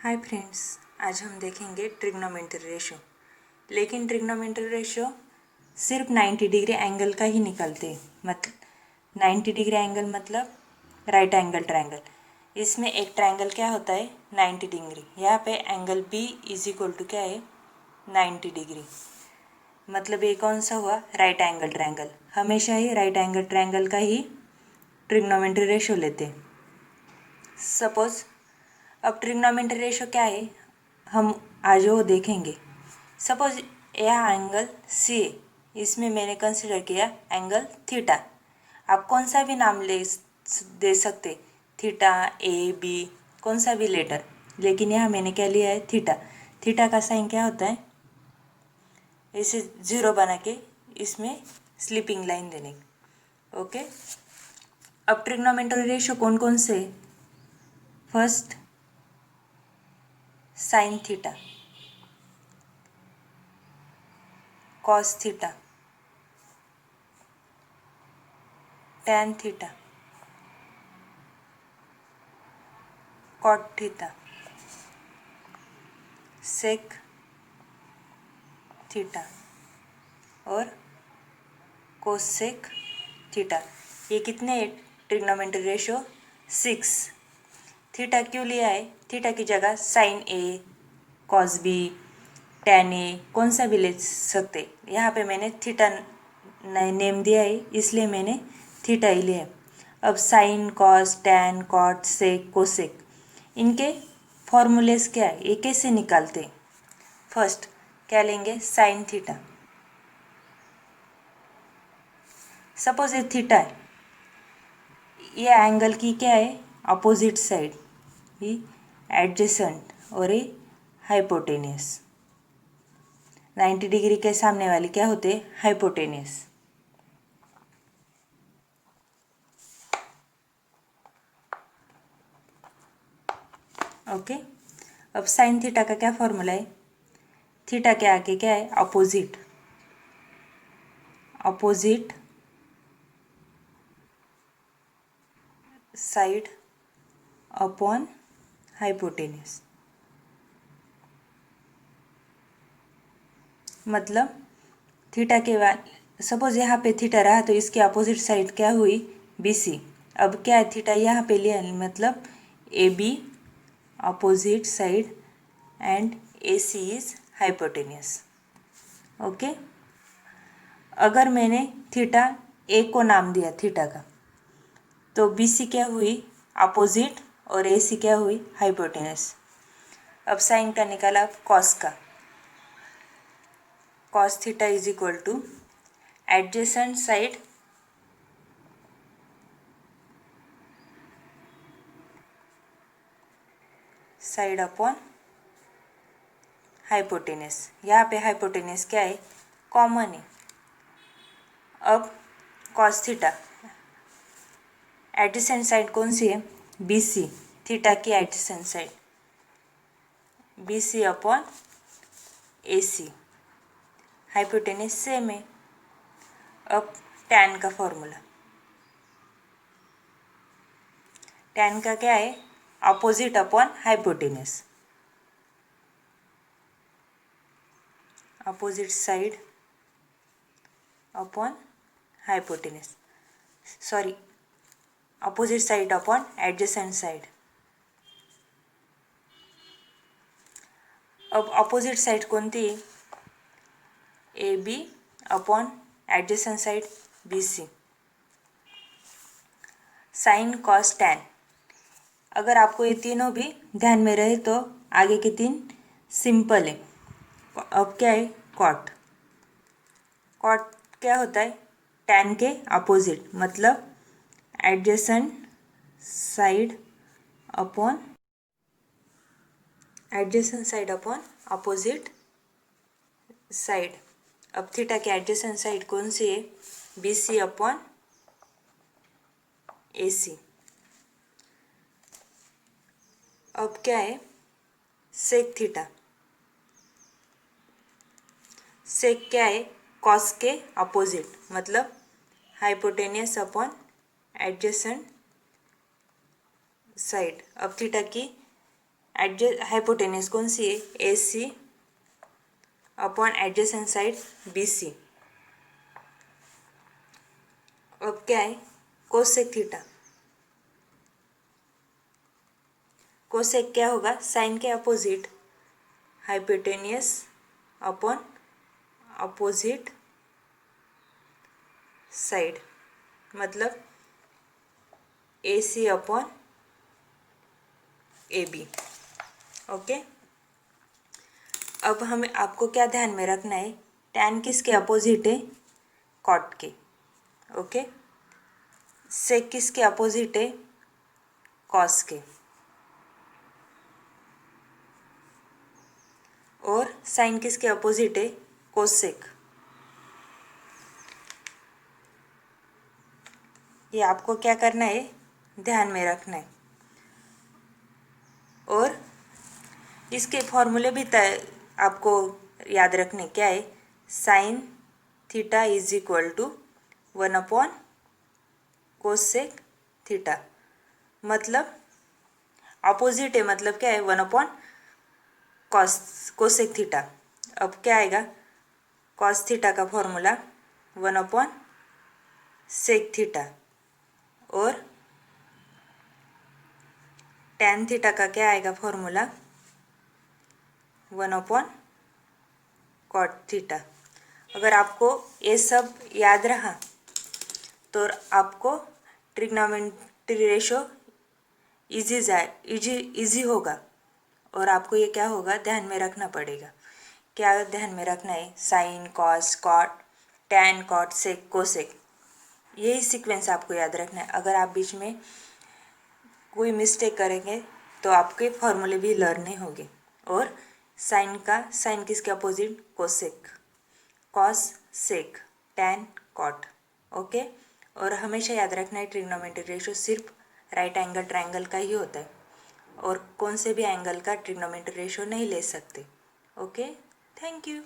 Hi friends, आज हम देखेंगे ट्रिग्नोमेट्री रेशो। लेकिन ट्रिग्नोमेट्री रेशो सिर्फ 90 डिग्री एंगल का ही निकलते हैं। मतलब 90 डिग्री एंगल मतलब राइट एंगल ट्रायंगल। इसमें एक ट्रायंगल क्या होता है 90 डिग्री। यहाँ पे angle B is equal to क्या है 90 डिग्री। मतलब ये कौन सा हुआ राइट एंगल ट्रायंगल। हमेशा ही राइट एंगल ट्रायंगल का ही ट्रिग्नोमेट्री रेशो लेते हैं। सपोज अब ट्रिग्नोमेट्री रेशो क्या है हम आज वो देखेंगे। सपोज यह एंगल सी है, इसमें मैंने कंसिडर किया एंगल थीटा। आप कौन सा भी नाम दे सकते, थीटा ए बी कौन सा भी लेटर, लेकिन यहाँ मैंने क्या लिया है थीटा। थीटा का साइन क्या होता है, इसे जीरो बना के इसमें स्लीपिंग लाइन देने। ओके, अब ट्रिग्नोमेट्री रेशो कौन कौन से, first sine theta, cos theta, tan theta, cot theta, sec theta और कोसेक थीटा। ये कितने ट्रिग्नोमेट्री रेशो 6। थीटा क्यों लिया है, थीटा की जगह sign A, cos B, tan A कौन सा भी ले सकते। यहाँ पे मैंने थीटा नेम दिया है इसलिए मैंने थीटा ही लिया है। अब sine cos tan cot sec cosec इनके फॉर्मूलेस क्या है, ये कैसे निकालते। फर्स्ट क्या लेंगे साइन थीटा। सपोज ये थीटा है, ये एंगल की क्या है अपोजिट साइड, ये एडजेसेंट और ये हाइपोटेनियस। 90 डिग्री के सामने वाले क्या होते हाइपोटेनियस। ओके, अब साइन थीटा का क्या फॉर्मूला है, थीटा के आगे क्या है opposite, opposite side upon hypotenuse. मतलब थीटा के बाद सपोज यहाँ पे थीटा रहा तो इसके अपोजिट साइड क्या हुई बी सी। अब क्या है थीटा यहाँ पे लिया मतलब A B opposite side and A C is hypotenuse. Okay, अगर मैंने थीटा ए को नाम दिया थीटा का तो बी सी क्या हुई अपोजिट और ए सी क्या हुई हाइपोटेनियस। अब साइन का निकाला कॉस का, cos theta is equal to adjacent side upon hypotenuse. यहाँ पे हाइपोटेनियस क्या है कॉमन है। अब cos थीटा एडजेसेंट साइड कौन सी है बी सी, थीटा की adjacent side B C upon A C, hypotenuse same है। अब टैन का फॉर्मूला, टैन का क्या है opposite upon hypotenuse, opposite side upon hypotenuse, sorry opposite side upon adjacent side. अब अपोजिट साइड कोणती A B upon adjacent side B C, sine cos tan. अगर आपको ये तीनों भी ध्यान में रहे तो आगे के तीन सिंपल है। अब क्या है कॉट, कॉट क्या होता है टैन के अपोजिट मतलब adjacent side upon adjacent side upon opposite side. अब थीटा की एडजेसेंट साइड कौन सी है बी सी अपॉन ए सी। अब क्या है सेक थीटा, सेक क्या है कॉस के अपोजिट मतलब हाइपोटेनियस अपॉन एडजेसेंट साइड। अब थीटा की हाइपोटेन्यूज कौन सी है, A C upon adjacent side B C. अब क्या है, कोसेक थीटा। कोसेक क्या होगा, साइन के opposite, hypotenuse upon opposite side, मतलब ए C upon A B. Okay, अब हमें आपको क्या ध्यान में रखना है, टैन किसके अपोजिट है, कॉट के। ओके, सेक किसके अपोजिट है, कॉस के। और साइन किसके अपोजिट है, कोसेक। ये आपको क्या करना है, ध्यान में रखना है। और इसके फॉर्मूले भी आपको याद रखने, क्या है, sine theta is equal to 1 upon cosec theta, मतलब अपोजिट है, मतलब क्या है, 1 अपॉन कोसेक थीटा। अब क्या आएगा, कॉस थीटा का फॉर्मूला 1 अपॉन सेक थीटा, और टैन थीटा का क्या आएगा फॉर्मूला, 1 अपॉन कॉट थीटा। अगर आपको ये सब याद रहा तो आपको ट्रिग्नोमेट्री रेशो इजी होगा। और आपको ये क्या होगा, ध्यान में रखना पड़ेगा। क्या ध्यान में रखना है, sine, cos, cot, tan, cot, sec, cosec, यही सीक्वेंस आपको याद रखना है। अगर आप बीच में कोई मिस्टेक करेंगे तो आपके फॉर्मूले भी लर्न नहीं होंगे। और साइन किसके opposite, cosec, cos sec, tan cot. Okay, और हमेशा याद रखना है ट्रिग्नोमेट्री रेशो सिर्फ राइट एंगल ट्रायंगल का ही होता है, और कौन से भी एंगल का ट्रिग्नोमेट्री रेशो नहीं ले सकते। Okay, thank you.